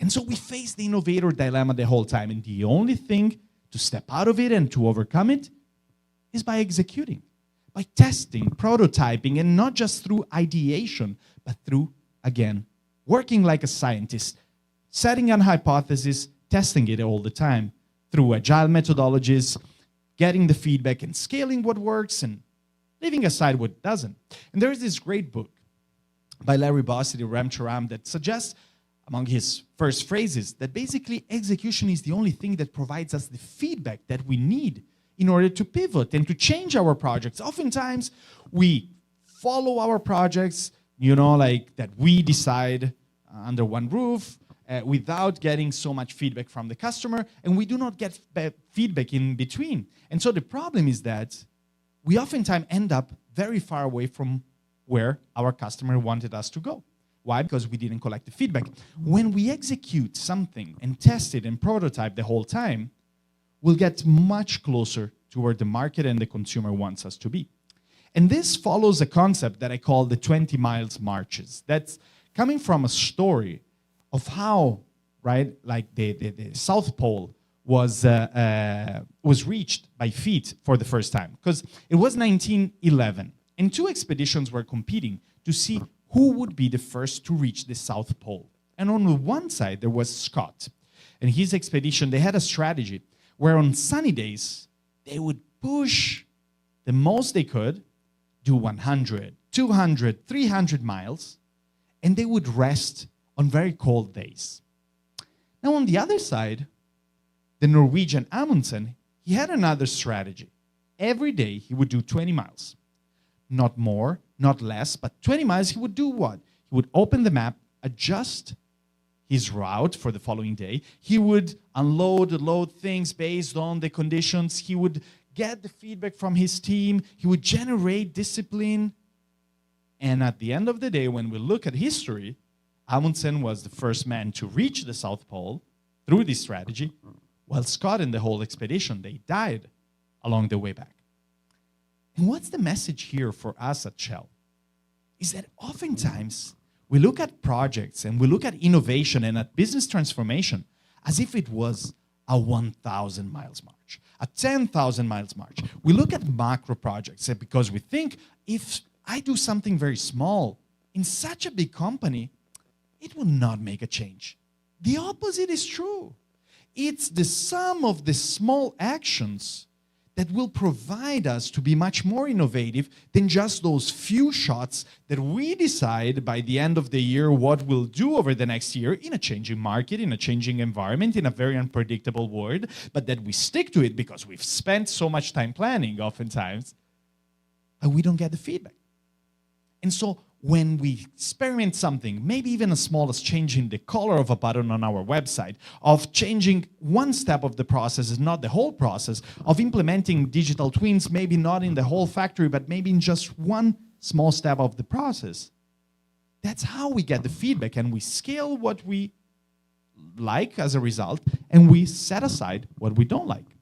And so we face the innovator dilemma the whole time. And the only thing to step out of it and to overcome it is by executing, by testing, prototyping, and not just through ideation, but through, again, working like a scientist, setting an hypothesis, testing it all the time through agile methodologies, getting the feedback and scaling what works and leaving aside what doesn't. And there is this great book by Larry Bossidy, Ram Charam, that suggests, among his first phrases, that basically execution is the only thing that provides us the feedback that we need in order to pivot and to change our projects. Oftentimes, we follow our projects, like that we decide under one roof without getting so much feedback from the customer, and we do not get feedback in between. And so the problem is that we oftentimes end up very far away from where our customer wanted us to go. Why? Because we didn't collect the feedback. When we execute something and test it and prototype the whole time, we'll get much closer to where the market and the consumer wants us to be. And this follows a concept that I call the 20 miles marches. That's coming from a story of how, right, like the South Pole was reached by feet for the first time. Because it was 1911, and two expeditions were competing to see who would be the first to reach the South Pole. And on the one side, there was Scott. And his expedition, they had a strategy where on sunny days, they would push the most they could, do 100, 200, 300 miles, and they would rest on very cold days. Now, on the other side, the Norwegian Amundsen, he had another strategy. Every day, he would do 20 miles. Not more, not less, but 20 miles, he would do what? He would open the map, adjust his route for the following day. He would load things based on the conditions. He would get the feedback from his team. He would generate discipline. And at the end of the day, when we look at history, Amundsen was the first man to reach the South Pole through this strategy, while Scott and the whole expedition, they died along the way back. And what's the message here for us at Shell? Is that oftentimes we look at projects and we look at innovation and at business transformation as if it was a 1,000 miles march, a 10,000 miles march. We look at macro projects because we think if I do something very small in such a big company, it will not make a change. The opposite is true. It's the sum of the small actions that will provide us to be much more innovative than just those few shots that we decide by the end of the year what we'll do over the next year in a changing market, in a changing environment, in a very unpredictable world, but that we stick to it because we've spent so much time planning oftentimes, but we don't get the feedback. And so when we experiment something, maybe even as small as changing the color of a button on our website, of changing one step of the process, is not the whole process, of implementing digital twins, maybe not in the whole factory, but maybe in just one small step of the process, that's how we get the feedback, and we scale what we like as a result, and we set aside what we don't like.